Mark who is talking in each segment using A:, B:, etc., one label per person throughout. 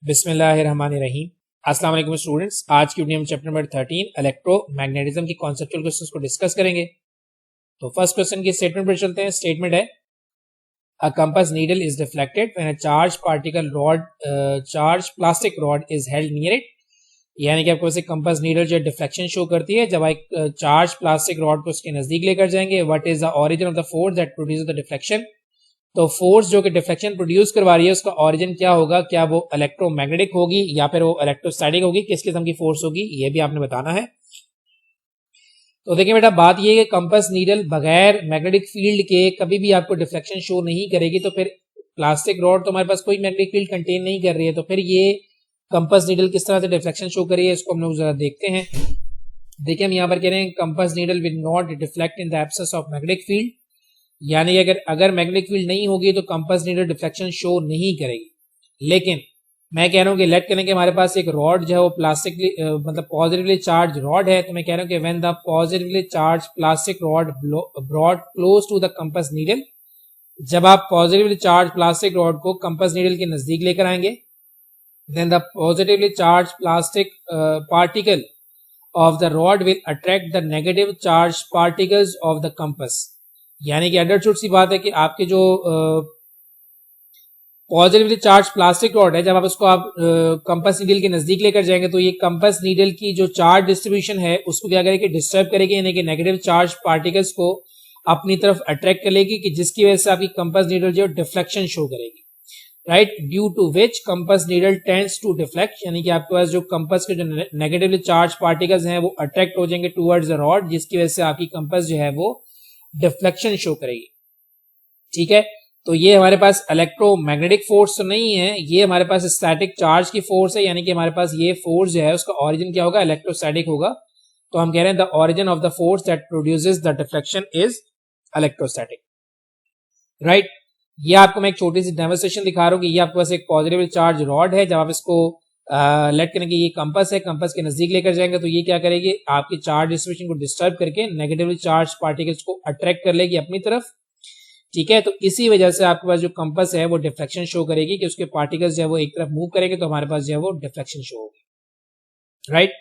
A: बिस्मिल्लाहिर्रहमानिर्रहीम। अस्सलाम वालेकुम स्टूडेंट्स, आज की वीडियो में चैप्टर नंबर 13 इलेक्ट्रोमैग्नेटिज्म की कॉन्सेप्चुअल क्वेश्चंस को डिस्कस करेंगे। तो फर्स्ट क्वेश्चन की स्टेटमेंट पर चलते हैं। स्टेटमेंट है a compass needle is deflected when a charge plastic rod is held near it. यानी कि आपको वैसे कंपास नीडल जो डिफ्लेक्शन शो करती है जब एक चार्ज प्लास्टिक रॉड को उसके नजदीक लेकर जाएंगे। What is the origin of the force that produces the deflection. तो फोर्स जो कि डिफ्लेक्शन प्रोड्यूस करवा रही है उसका ओरिजिन क्या होगा, क्या वो इलेक्ट्रोमैग्नेटिक होगी या फिर वो इलेक्ट्रोस्टैटिक होगी, किस किस्म की फोर्स होगी, ये भी आपने बताना है। तो देखिए बेटा, बात ये है कि कंपास नीडल बगैर मैग्नेटिक फील्ड के कभी भी आपको डिफ्लेक्शन शो नहीं करेगी। तो फिर प्लास्टिक रॉड तो हमारे पास कोई मैग्नेटिक फील्ड कंटेन नहीं कर रही है, तो फिर ये कंपास नीडल किस तरह से डिफ्लेक्शन शो करी है इसको हम लोग जरा देखते हैं। देखिए हम यहाँ पर कह रहे हैं compass needle will not deflect in the absence of magnetic field. यानी कि अगर मैग्नेटिक फील्ड नहीं होगी तो कंपास नीडल डिफ्लेक्शन शो नहीं करेगी। लेकिन मैं कह रहा हूं कि लेट करें कि हमारे पास एक रॉड जो है वो प्लास्टिकली मतलब पॉजिटिवली चार्ज रॉड है। तो मैं कह रहा हूं कि when the positively charge plastic rod brought close to the compass needle, जब आप पॉजिटिवली चार्ज प्लास्टिक रॉड को कंपास नीडल के नजदीक लेकर आएंगे, then the positively charge plastic particle of the rod will attract the negative charge particles of the compass. यानी कि understood सी बात है कि आपके जो पॉजिटिवली चार्ज प्लास्टिक रॉड है, जब आप उसको कंपास नीडल के नजदीक लेकर जाएंगे तो ये कंपास नीडल की जो चार्ज डिस्ट्रीब्यूशन है उसको क्या करेगी, डिस्टर्ब करेगी। यानी कि नेगेटिव चार्ज पार्टिकल्स को अपनी तरफ अट्रैक्ट करेगी, कि जिसकी वजह से आपकी कंपास नीडल जो डिफ्लेक्शन शो करेगी, right. Due to which compass needle tends to deflect. यानी कि आपके पास जो कंपास के जो नेगेटिवली चार्ज पार्टिकल्स हैं वो अट्रैक्ट हो जाएंगे टूवर्ड्स द रॉड, जिसकी वजह से आपकी कंपास जो है वो डिफ्लेक्शन शो करेगी। ठीक है, तो ये हमारे पास इलेक्ट्रोमैग्नेटिक फोर्स तो नहीं है, ये हमारे पास स्टैटिक चार्ज की फोर्स है। यानी कि हमारे पास ये फोर्स जो है उसका ओरिजिन क्या होगा, इलेक्ट्रोस्टैटिक होगा। तो हम कह रहे हैं the origin of the force that produces the deflection is electrostatic, right. ये आपको मैं एक छोटी सी डेमोंस्ट्रेशन दिखा रहा हूँ कि ये आपके पास एक पॉजिटिव चार्ज रॉड है। जब आप इसको लेट करें कि ये कंपास है, कंपास के नजदीक लेकर जाएंगे तो ये क्या करेगी, आपकी चार्ज डिस्ट्रीब्यूशन को डिस्टर्ब करके नेगेटिवली चार्ज पार्टिकल्स को अट्रैक्ट कर लेगी अपनी तरफ। ठीक है, तो इसी वजह से आपके पास जो कंपास है वो डिफ्लेक्शन शो करेगी कि उसके पार्टिकल्स जो है वो एक तरफ मूव करेंगे तो हमारे पास जो है वो डिफ्लेक्शन शो होगी, राइट।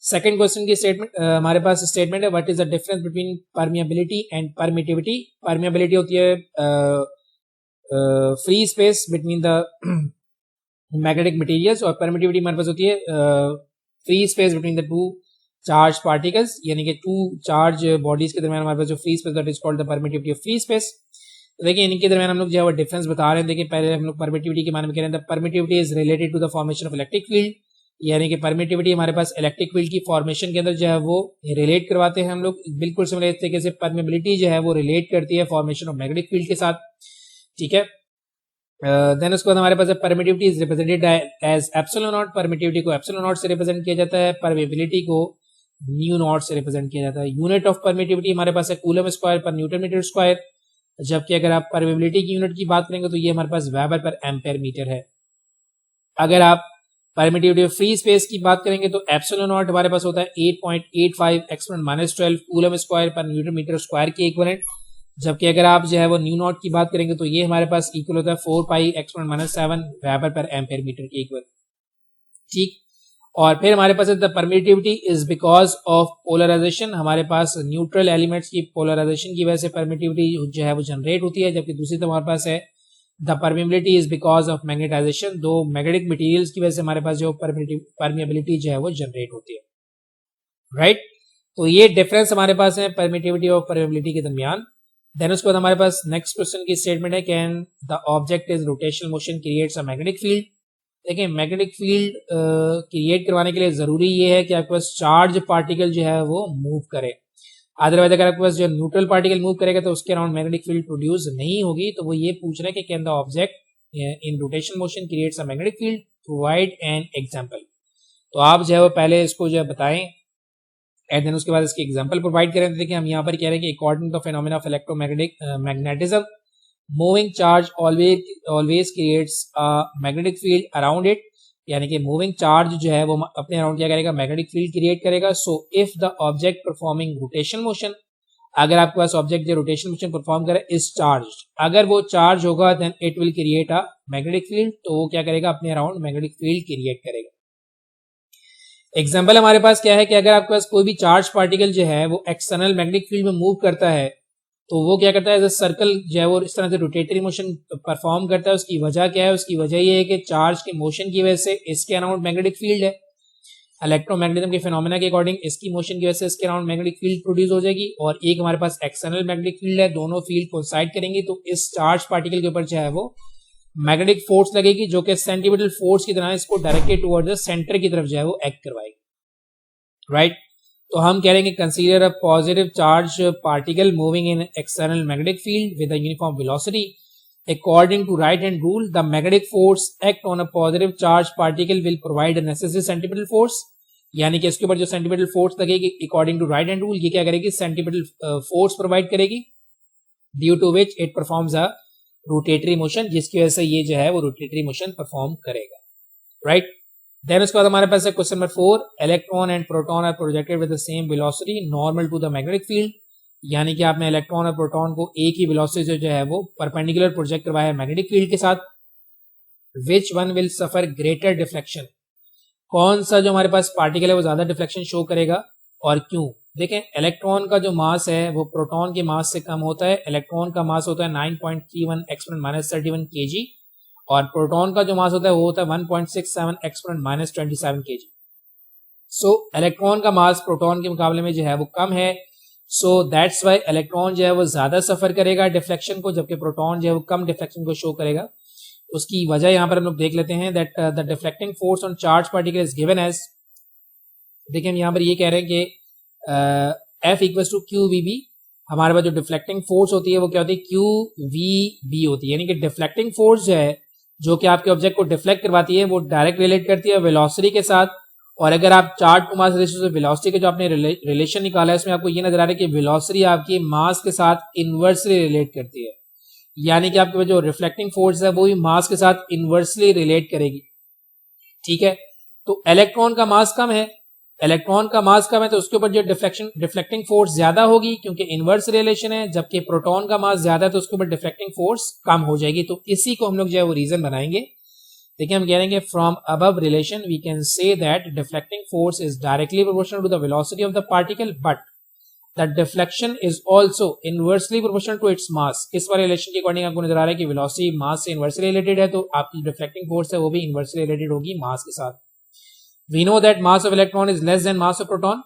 A: सेकंड क्वेश्चन की स्टेटमेंट हमारे पास स्टेटमेंट है what is the difference between permeability and permittivity. Permeability होती है free space between the magnetic materials, और परमिटिविटी हमारे पास होती है free space between the two charge particles. यानी कि टू चार्ज बॉडीज के दरमियान हमारे पास जो free space that is called the permittivity of free space. तो देखिए इनके दरमियान हम लोग जो है वो डिफरेंस बता रहे हैं। देखिए पहले हम लोग परमिटिविटी के बारे में कह रहे हैं, permittivity is related to the formation of electric field. यानी कि परमिटिविटी हमारे पास इलेक्ट्रिक फील्ड की फॉर्मेशन के अंदर जो है वो रिलेट करवाते हैं हम लोग। बिल्कुल सिमिलर तरीके से परमिबिलिटी जो है वो रिलेट करती है फॉर्मेशन ऑफ मैग्नेटिक फील्ड के साथ। ठीक है, देन उसके बाद हमारे पास permittivity is represented as epsilon not. Permittivity को एप्सिलॉन नॉट से रिप्रेजेंट किया जाता है, परमिबिलिटी को म्यू नॉट से रिप्रेजेंट किया जाता है। यूनिट ऑफ परमिटिविटी हमारे पास है कूलम स्क्वायर पर न्यूटन मीटर स्क्वायर, जबकि अगर आप परमिबिलिटी की यूनिट की बात करेंगे तो ये हमारे पास वेबर पर एम्पेयर मीटर है। अगर आप परमिटिविटी ऑफ फ्री स्पेस की बात करेंगे तो एप्सिलॉन नॉट हमारे पास होता है 8.85 एक्सपोनेंट -12 कूलम स्क्वायर पर न्यूटन मीटर स्क्वायर के इक्विवेलेंट, जबकि अगर आप जो है वो न्यू नॉट की बात करेंगे तो ये हमारे पास इक्वल होता है 4 pi exponent -7 weber per ampere metre के इक्वल। ठीक, और फिर हमारे पास the permittivity is because of polarisation. हमारे पास न्यूट्रल एलिमेंट्स की पोलराइजेशन की वजह से परमिटिविटी जो है वो जनरेट होती है, जबकि दूसरी तरफ हमारे पास है the permeability is because of magnetization. दो मैग्नेटिक मटेरियल्स की वजह से हमारे पास जो परमिबिलिटी जो है वो जनरेट होती है, राइट। तो ये डिफरेंस हमारे पास है परमिटिविटी और परमिबिलिटी के दरमियान। देन उसके बाद हमारे पास नेक्स्ट क्वेश्चन की स्टेटमेंट है can the object is rotational motion creates a magnetic field. देखिए मैग्नेटिक फील्ड क्रिएट करवाने के लिए जरूरी ये है कि आपके पास चार्ज पार्टिकल जो है वो मूव करे। अदरवाइज अगर आपके पास जो न्यूट्रल पार्टिकल मूव करेगा तो उसके अराउंड मैग्नेटिक फील्ड प्रोड्यूस नहीं होगी। तो वो ये पूछ रहे हैं कि can the object in rotational motion creates a magnetic field, provide an example. तो आप जो है वो पहले इसको जो है बताएं एंड देन उसके बाद इसके एग्जांपल प्रोवाइड करें। तो देखिए हम यहाँ पर कह रहे हैं कि according to phenomena of electromagnetic magnetism moving charge always creates a magnetic field around it. यानी कि मूविंग चार्ज जो है वो अपने अराउंड क्या करेगा, मैग्नेटिक फील्ड क्रिएट करेगा। So if the object performing rotation motion, अगर आपके पास ऑब्जेक्ट जो रोटेशन मोशन परफॉर्म करे इज चार्ज, अगर वो चार्ज होगा then it will create a magnetic field, तो वो क्या करेगा अपने अराउंड मैग्नेटिक फील्ड क्रिएट करेगा। एग्जाम्पल हमारे पास क्या है कि अगर आपके पास कोई भी चार्ज पार्टिकल जो है वो एक्सटर्नल मैग्नेटिक फील्ड में मूव करता है तो वो क्या करता है, एज अ सर्कल जो है वो इस तरह से रोटेटरी मोशन परफॉर्म करता है। उसकी वजह क्या है, उसकी वजह ये है कि चार्ज के मोशन की वजह से इसके अराउंड मैग्नेटिक फील्ड है, इलेक्ट्रोमैग्नेटिज्म के फिनोमेना के अकॉर्डिंग इसकी मोशन की वजह से इसके अराउंड मैग्नेटिक फील्ड प्रोड्यूस हो जाएगी, और एक हमारे पास एक्सटर्नल मैग्नेटिक फील्ड है, दोनों फील्ड कोइंसाइड करेंगी तो इस चार्ज पार्टिकल के ऊपर जो है वो मैग्नेटिक फोर्स लगेगी जो कि सेंटीमीटर फोर्स की तरह इसको डायरेक्टेड टुवर्ड्स द सेंटर की तरफ जो है वो एक्ट करवाएगी, राइट। तो हम कह रहे हैं consider a positive charge particle moving in external magnetic field with a uniform velocity according to right hand rule the magnetic force act on a positive charge particle will provide a necessary centripetal force, यानी कि इसके ऊपर जो centimetre force लगेगी according to right hand rule ये क्या करेगी, centimetre force provide करेगी, due to which it performs a rotatory motion, जिसकी वजह से ये जो है वो रोटेटरी मोशन परफॉर्म करेगा, राइट। देन उसके बाद हमारे पास है question number 4, electron and proton are projected with the same velocity normal to the magnetic field, यानी कि आपने इलेक्ट्रॉन और प्रोटॉन को एक ही वेलोसिटी जो है वो परपेंडिकुलर प्रोजेक्ट करवाया है मैग्नेटिक फील्ड के साथ। Which one will suffer greater deflection, कौन सा जो हमारे पास पार्टिकल है वो ज्यादा डिफ्लेक्शन शो करेगा और क्यों। देखें इलेक्ट्रॉन का जो मास है वो प्रोटॉन के मास से कम होता है, इलेक्ट्रॉन का मास होता है 9.31 एक्सपोनेंट -31 kg और प्रोटॉन का जो मास होता है वो होता है 1.67 एक्सपोनेंट -27 kg। सो इलेक्ट्रॉन का मास प्रोटॉन के मुकाबले में जो है वो कम है, सो दैट्स वाई इलेक्ट्रॉन जो है वो ज्यादा सफर करेगा डिफ्लेक्शन को, जबकि प्रोटॉन जो है वो कम डिफ्लेक्शन को शो करेगा। उसकी वजह यहां पर हम लोग देख लेते हैं that the deflecting force on charge particle is given as, देखिए हम यहां पर ये कह रहे हैं कि F equals to q v B, हमारे पास जो डिफ्लेक्टिंग फोर्स होती है वो क्या होती है, क्यू वी बी होती है, यानी कि डिफ्लेक्टिंग फोर्स जो है जो कि आपके ऑब्जेक्ट को डिफ्लेक्ट करवाती है वो डायरेक्ट रिलेट करती है वेलोसिटी के साथ, और अगर आप चार्ज टू मास रेशियो से वेलोसिटी का जो आपने रिलेशन निकाला है इसमें आपको ये नजर आ रहा है कि वेलोसिटी आपकी मास के साथ इनवर्सली रिलेट करती है, यानी कि आपके जो रिफ्लेक्टिंग फोर्स है वो भी मास के साथ इनवर्सली रिलेट करेगी, ठीक है। तो इलेक्ट्रॉन का मास कम है, इलेक्ट्रॉन का मास कम है तो उसके ऊपर जो डिफ्लेक्टिंग फोर्स ज्यादा होगी क्योंकि इनवर्स रिलेशन है, जबकि प्रोटॉन का मास ज्यादा है तो उसके ऊपर डिफ्लेक्टिंग फोर्स कम हो जाएगी। तो इसी को हम लोग जो है वो रीजन बनाएंगे। देखिए हम कह रहे हैं from above relation we can say that deflecting force is directly proportional to the velocity of the particle but the deflection is also inversely proportional to its mass. इस वाले रिलेशन के अकॉर्डिंग आपको नजर आ रहा है कि वेलोसिटी मास से inversely related है, तो आपकी डिफ्लेक्टिंग फोर्स है वो भी इनवर्सली रिलेटेड होगी मास के साथ। We know that mass of electron is less than mass of proton.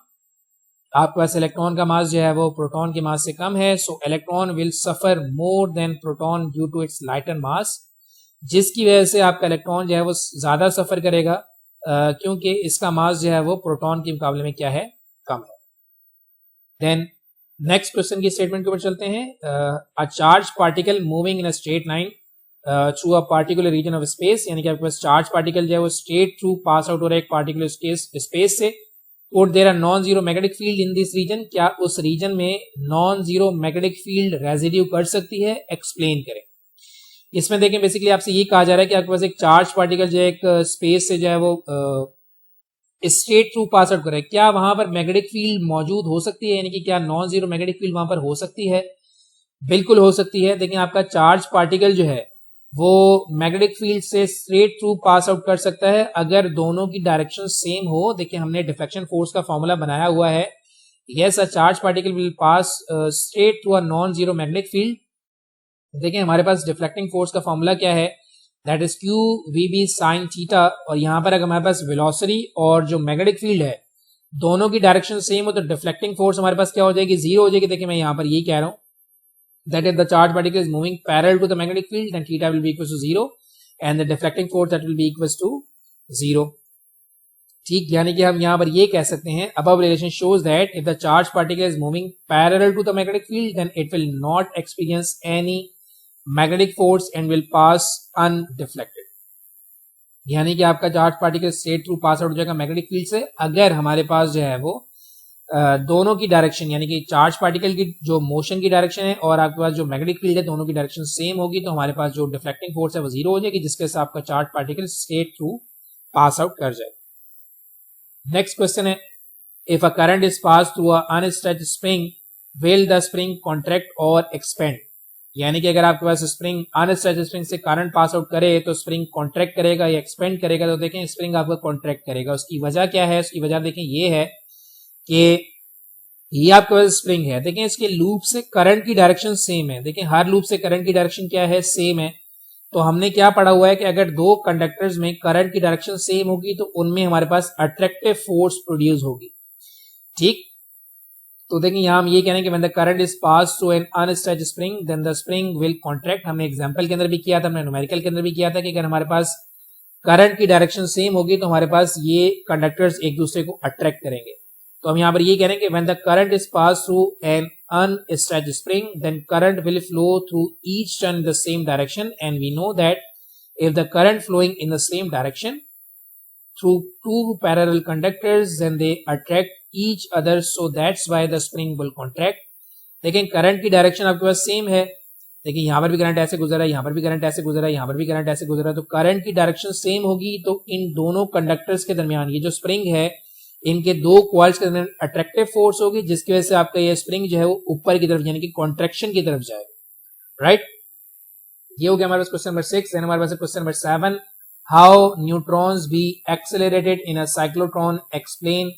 A: आपके पास इलेक्ट्रॉन का मास जो है वो प्रोटॉन के मास से कम है, so electron will suffer more than proton due to its lighter mass, जिसकी वजह से आपका इलेक्ट्रॉन जो है वो ज्यादा सफर करेगा क्योंकि इसका मास जो है वो प्रोटॉन के मुकाबले में क्या है, कम है। देन नेक्स्ट क्वेश्चन की स्टेटमेंट के ऊपर चलते हैं। अ charge particle moving in a straight line through a particular reason of space, यानी कि आपके पास चार्ज पार्टिकल जो है वो स्ट्रेट थ्रू पास आउट हो रहा है एक पार्टिकुलर स्पेस से, और there are non zero magnetic field in this region, क्या उस रीजन में non zero magnetic field reside कर सकती है, एक्सप्लेन करें। इसमें देखें बेसिकली आपसे ये कहा जा रहा है कि आपके पास एक चार्ज पार्टिकल जो है एक स्पेस से जो है वो स्ट्रेट थ्रू पास आउट कर रहा है, क्या वहां पर मैग्नेटिक फील्ड मौजूद हो सकती है, यानी कि क्या नॉन जीरो मैग्नेटिक फील्ड वहां पर हो सकती है, बिल्कुल हो सकती है। देखिए आपका चार्ज पार्टिकल जो है वो मैग्नेटिक फील्ड से स्ट्रेट थ्रू पास आउट कर सकता है अगर दोनों की डायरेक्शन सेम हो। देखिए हमने डिफ्लेक्शन फोर्स का फॉर्मूला बनाया हुआ है, yes a charge particle will pass straight through a non zero magnetic field. देखिए हमारे पास डिफ्लेक्टिंग फोर्स का फॉर्मूला क्या है, that is q v B sine theta, और यहाँ पर अगर हमारे पास वेलोसिटी और जो मैग्नेटिक फील्ड है दोनों की डायरेक्शन सेम हो तो डिफ्लेक्टिंग फोर्स हमारे पास क्या हो जाएगी, जीरो हो जाएगी। देखिए मैं यहाँ पर ये कह रहा हूँ that if the charge particle is moving parallel to the magnetic field then theta will be equals to 0 and the deflecting force that will be equals to 0, ठीक। यानी कि हम यहाँ पर ये कह सकते हैं above relation shows that if the charge particle is moving parallel to the magnetic field then it will not experience any magnetic force and will pass undeflected, यानी कि आपका charge particle straight through pass out हो जाएगा magnetic field से अगर हमारे पास जो है वो दोनों की डायरेक्शन यानी कि चार्ज पार्टिकल की जो मोशन की डायरेक्शन है और आपके पास जो मैग्नेटिक फील्ड है दोनों की डायरेक्शन सेम होगी, तो हमारे पास जो डिफ्लेक्टिंग फोर्स है वो जीरो हो जाएगी, जिसके साथ आपका charge particle straight through pass out कर जाएगा। नेक्स्ट क्वेश्चन है, if a current is pass through a unstretched spring will the spring contract और एक्सपेंड, यानी कि अगर आपके पास स्प्रिंग अनस्ट्रेच्ड स्प्रिंग से करंट पास आउट करे तो स्प्रिंग कॉन्ट्रैक्ट करेगा या एक्सपेंड करेगा, तो देखें स्प्रिंग आपका कॉन्ट्रैक्ट करेगा। उसकी वजह क्या है? उसकी वजह देखें ये है कि ये आपके पास स्प्रिंग है, देखें इसके लूप से करंट की डायरेक्शन सेम है, देखें हर लूप से करंट की डायरेक्शन क्या है? सेम है। तो हमने क्या पढ़ा हुआ है कि अगर दो कंडक्टर्स में करंट की डायरेक्शन सेम होगी तो उनमें हमारे पास अट्रैक्टिव फोर्स प्रोड्यूस होगी, ठीक। तो देखिए यहां हम ये कह रहे हैं कि when the current is pass through an unstretched spring then the spring will contract. हमने एग्जांपल के अंदर भी किया था, हमने न्यूमेरिकल के अंदर भी किया था कि अगर हमारे पास करंट की डायरेक्शन सेम होगी तो हमारे पास ये कंडक्टर्स एक दूसरे को अट्रैक्ट करेंगे। तो हम यहाँ पर ये कह रहे हैं कि when the current is pass through an unstretched spring then current will flow through each turn in the same direction and we know that if the current flowing in the same direction through two parallel conductors then they attract each other, so that's why the spring will contract। लेकिन current की direction आपके पास same है, देखिए यहाँ पर भी current ऐसे गुजरा है, यहाँ पर भी करंट ऐसे गुजरा है, यहाँ पर भी करंट ऐसे गुजरा है, तो करंट की डायरेक्शन सेम होगी तो इन दोनों कंडक्टर्स के दरमियान ये जो स्प्रिंग है इनके दो कॉइल्स के दरमियान अट्रैक्टिव फोर्स होगी, जिसकी वजह से आपका ये स्प्रिंग जो है वो ऊपर की तरफ यानी कि कॉन्ट्रैक्शन की तरफ जाएगा, राइट। ये हो गया हमारे पास क्वेश्चन नंबर 6। देन हमारे पास question number 7, how neutrons be accelerated in a cyclotron, explain.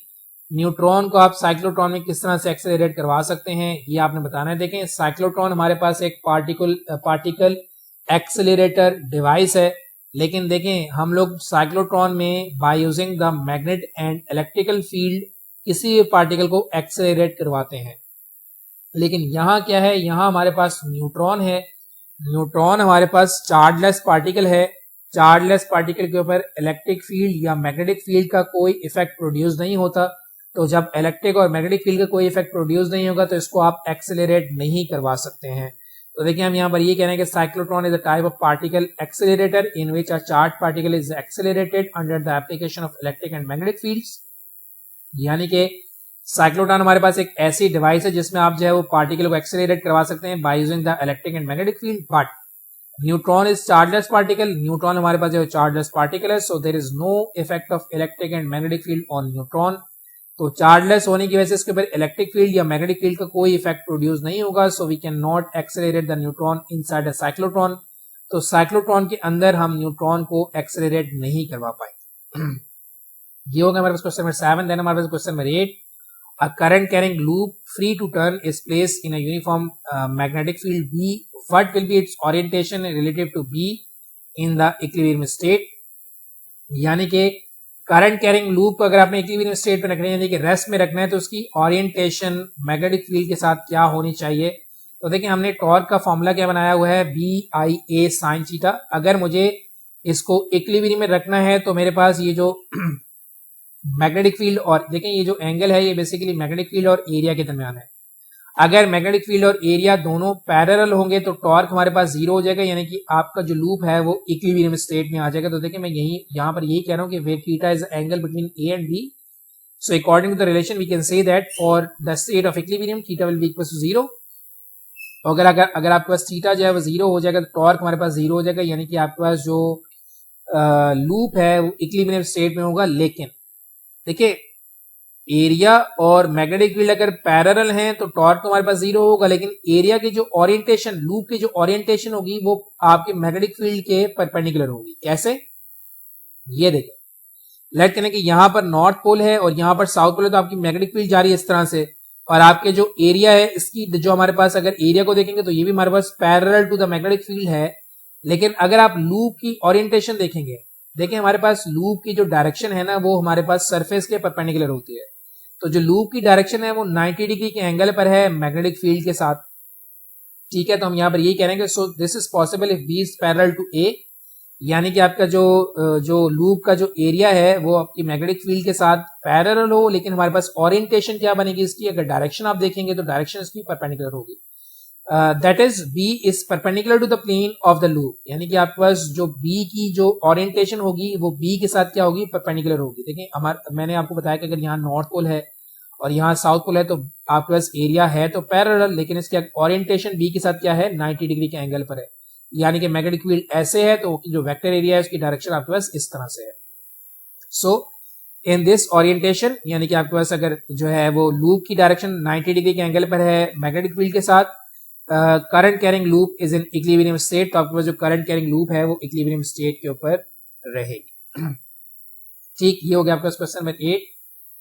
A: Neutron को आप साइक्लोट्रॉन में किस तरह से एक्सेलरेट करवा सकते हैं ये आपने बताना है। देखें साइक्लोट्रॉन हमारे पास एक पार्टिकल एक्सेलरेटर डिवाइस है, लेकिन देखें हम लोग साइक्लोट्रॉन में bye using the magnet and electrical field किसी भी पार्टिकल को एक्सेलरेट करवाते हैं। लेकिन यहाँ क्या है? यहाँ हमारे पास न्यूट्रॉन है, न्यूट्रॉन हमारे पास चार्जलेस पार्टिकल है, चार्जलेस पार्टिकल के ऊपर इलेक्ट्रिक फील्ड या मैग्नेटिक फील्ड का कोई इफेक्ट प्रोड्यूस नहीं होता। तो जब इलेक्ट्रिक और मैग्नेटिक फील्ड का कोई इफेक्ट प्रोड्यूस नहीं होगा तो इसको आप एक्सेलरेट नहीं करवा सकते हैं। तो देखिए हम यहाँ पर ये कह रहे हैं कि cyclotron is a type of particle accelerator in which a charge particle is accelerated under the application of electric and magnetic fields. यानी कि साइक्लोट्रॉन हमारे पास एक ऐसी डिवाइस है जिसमें आप जो है वो पार्टिकल को एक्सेलरेट करवा सकते हैं by using the electric and magnetic field. But neutron is chargeless particle, neutron हमारे पास जो है चार्जलेस पार्टिकल है, so there is no effect of electric and magnetic field on neutron. तो चार्जलेस होने की वजह से इसके ऊपर इलेक्ट्रिक फील्ड या मैग्नेटिक फील्ड का कोई इफेक्ट प्रोड्यूस नहीं होगा, so we can not accelerate the neutron inside a cyclotron. तो साइक्लोट्रॉन के अंदर हम न्यूट्रॉन को एक्सेलरेट नहीं करवा पाएंगे। ये होगा हमारे पास क्वेश्चन नंबर 7। देन हमारे पास question number 8, a current carrying loop free to turn is placed in a uniform magnetic field B. What will be its orientation relative to B in the equilibrium state? यानी कि current carrying loop को अगर आपने equilibrium state पे रखना है यानी कि रेस्ट में रखना है तो उसकी ओरिएंटेशन मैग्नेटिक फील्ड के साथ क्या होनी चाहिए। तो देखिए हमने टॉर्क का फॉर्मूला क्या बनाया हुआ है, BIA sin थीटा। अगर मुझे इसको इक्विलिब्रियम में रखना है तो मेरे पास ये जो मैग्नेटिक फील्ड और देखें ये जो एंगल है ये बेसिकली मैग्नेटिक फील्ड और एरिया के दरमियान है। अगर मैग्नेटिक फील्ड और एरिया दोनों पैरेलल होंगे तो टॉर्क हमारे पास जीरो हो जाएगा, यानी कि आपका जो लूप है वो इक्विलिब्रियम स्टेट में आ जाएगा। तो देखिए मैं यहाँ पर यही कह रहा हूँ कि where theta is angle between A and B, so according to the relation we can say that for the state of equilibrium theta will be equal to zero. अगर आपके पास थीटा जो है वो जीरो हो जाएगा तो टॉर्क हमारे पास zero हो जाएगा, यानी कि आपके पास जो लूप है वो इक्विलिब्रियम स्टेट में होगा। लेकिन देखिए एरिया और मैग्नेटिक फील्ड अगर पैरेलल हैं तो टॉर्क तो हमारे पास जीरो होगा, लेकिन एरिया की जो ओरिएंटेशन लूप की जो ओरिएंटेशन होगी वो आपके मैग्नेटिक फील्ड के परपेंडिकुलर होगी। कैसे? ये देखिए लेट करें कि यहां पर नॉर्थ पोल है और यहां पर साउथ पोल है, तो आपकी मैग्नेटिक फील्ड जा रही है इस तरह से, और आपके जो एरिया है इसकी जो हमारे पास अगर एरिया को देखेंगे तो ये भी हमारे पास parallel to the magnetic field है। लेकिन अगर आप लूप की ओरिएंटेशन देखेंगे, देखिए हमारे पास लूप की जो डायरेक्शन है ना वो हमारे पास सरफेस के परपेंडिकुलर होती है। तो जो लूप की डायरेक्शन है वो 90 डिग्री के एंगल पर है मैग्नेटिक फील्ड के साथ, ठीक है। तो हम यहाँ पर यही कह रहे हैं so this is possible if B is parallel to A, यानी कि आपका जो लूप का जो एरिया है वो आपकी मैग्नेटिक फील्ड के साथ पैरेलल हो, लेकिन हमारे पास ओरिएंटेशन क्या बनेगी इसकी, अगर डायरेक्शन आप देखेंगे तो डायरेक्शन इसकी परपेंडिकुलर होगी। That is B is perpendicular to the plane of the loop, यानी कि आपके पास जो बी की जो ओरिएंटेशन होगी वो बी के साथ क्या होगी, परपेंडिकुलर होगी। देखिए मैंने आपको बताया कि अगर यहाँ नॉर्थ पोल है और यहाँ साउथ पोल है तो आपके पास एरिया है तो पैरेलल, लेकिन इसकी ओरिएंटेशन बी के साथ क्या है, 90 डिग्री के एंगल पर है। यानी कि मैग्नेटिक फील्ड ऐसे है तो जो वेक्टर एरिया है उसकी डायरेक्शन आपके पास इस तरह से है। सो इन दिस ओरिएंटेशन, यानी कि आपके पास अगर जो है वो लूप की डायरेक्शन 90 डिग्री के एंगल पर है मैग्नेटिक फील्ड के साथ, current carrying loop is in equilibrium state, तो आपके पास जो करंट कैरिंग लूप है वो इक्विलिब्रियम स्टेट के ऊपर रहेगी। ठीक, ये हो गया आपका क्वेश्चन नंबर 8।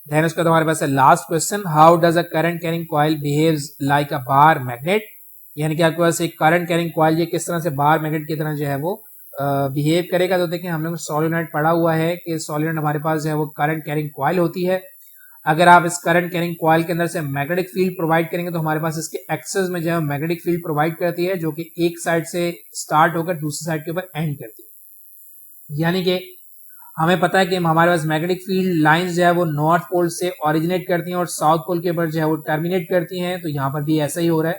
A: देन उसका हमारे पास है last question, how does a current carrying coil behaves like a bar magnet, यानी कि आपके पास एक करंट कैरिंग कॉइल ये किस तरह से बार मैग्नेट की तरह जो है वो बिहेव करेगा। तो देखिए हम लोग सोलेनॉइड पढ़ा हुआ है कि सोलेनॉइड हमारे पास जो है वो करंट कैरिंग कॉइल होती है। अगर आप इस करंट कैरिंग कॉइल के अंदर से मैग्नेटिक फील्ड प्रोवाइड करेंगे तो हमारे पास इसके एक्सेस में जो है मैग्नेटिक फील्ड प्रोवाइड करती है, जो कि एक साइड से स्टार्ट होकर दूसरी साइड के ऊपर एंड करती है। यानी कि हमें पता है कि हमारे पास मैग्नेटिक फील्ड लाइंस जो है वो नॉर्थ पोल से ओरिजिनेट करती हैं और साउथ पोल के ऊपर जो है वो टर्मिनेट करती हैं। तो यहाँ पर भी ऐसा ही हो रहा है।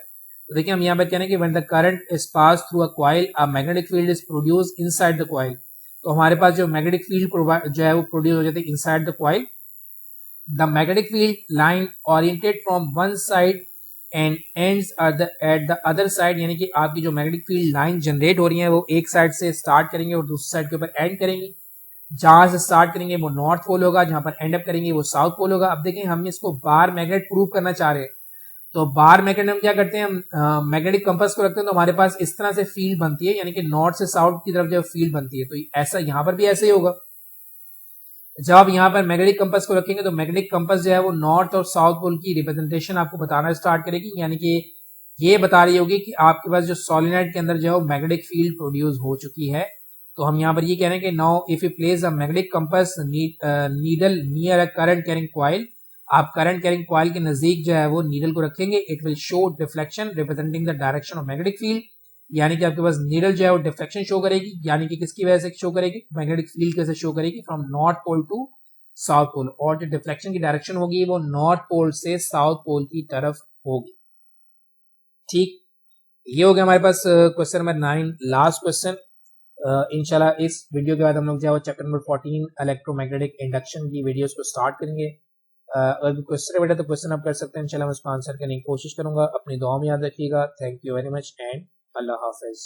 A: तो देखिए हम यहाँ पर कह रहे हैं कि when the current is pass through a coil a magnetic field is produce inside the coil, तो हमारे पास जो मैग्नेटिक फील्ड जो है वो प्रोड्यूस हो जाती है inside the coil. The magnetic field line oriented from one side and ends at the other side, यानी कि आपकी जो मैग्नेटिक फील्ड लाइन जनरेट हो रही है वो एक साइड से स्टार्ट करेंगे और दूसरी साइड के ऊपर एंड करेंगी। जहां से स्टार्ट करेंगे वो नॉर्थ पोल होगा, जहां पर एंड अप करेंगे वो साउथ पोल होगा। अब देखें हम इसको बार मैग्नेट प्रूव करना चाह रहे हैं, तो बार मैग्नेट हम क्या करते हैं, हम मैग्नेटिक कंपास को रखते हैं तो हमारे पास इस तरह से फील्ड बनती है, यानी कि नॉर्थ से साउथ की तरफ जो फील्ड बनती है। तो ऐसा यहाँ पर भी ऐसे ही होगा। जब आप यहाँ पर मैग्नेटिक कंपास को रखेंगे तो मैग्नेटिक कंपास जो है वो नॉर्थ और साउथ पोल की रिप्रेजेंटेशन आपको बताना स्टार्ट करेगी, यानी कि ये बता रही होगी कि आपके पास जो सोलेनॉइड के अंदर जो है मैग्नेटिक फील्ड प्रोड्यूस हो चुकी है। तो हम यहाँ पर ये कह रहे हैं कि now if you place a magnetic compass needle near a current carrying coil, आप करंट कैरिंग कॉइल के नजदीक जो है वो नीडल को रखेंगे, it will show deflection representing the direction of magnetic field, यानी कि आपके पास नीडल जो है वो डिफ्लेक्शन शो करेगी, यानी कि किसकी वजह से शो करेगी, मैग्नेटिक फील्ड कैसे शो करेगी, from north pole to south pole, और जो डिफ्लेक्शन की डायरेक्शन होगी वो नॉर्थ पोल से साउथ पोल की तरफ होगी। ठीक, ये हो गया हमारे पास क्वेश्चन नंबर 9, लास्ट क्वेश्चन। इंशाल्लाह इस वीडियो के बाद हम लोग जो है चैप्टर नंबर 14 इलेक्ट्रोमैग्नेटिक इंडक्शन की वीडियोस को स्टार्ट करेंगे। अगर क्वेश्चन है बेटा तो क्वेश्चन आप कर सकते हैं, इंशाल्लाह मैं उसको आंसर करने की कोशिश करूंगा। अपनी दुआ में याद रखिएगा। Thank you very much and Allah Hafiz.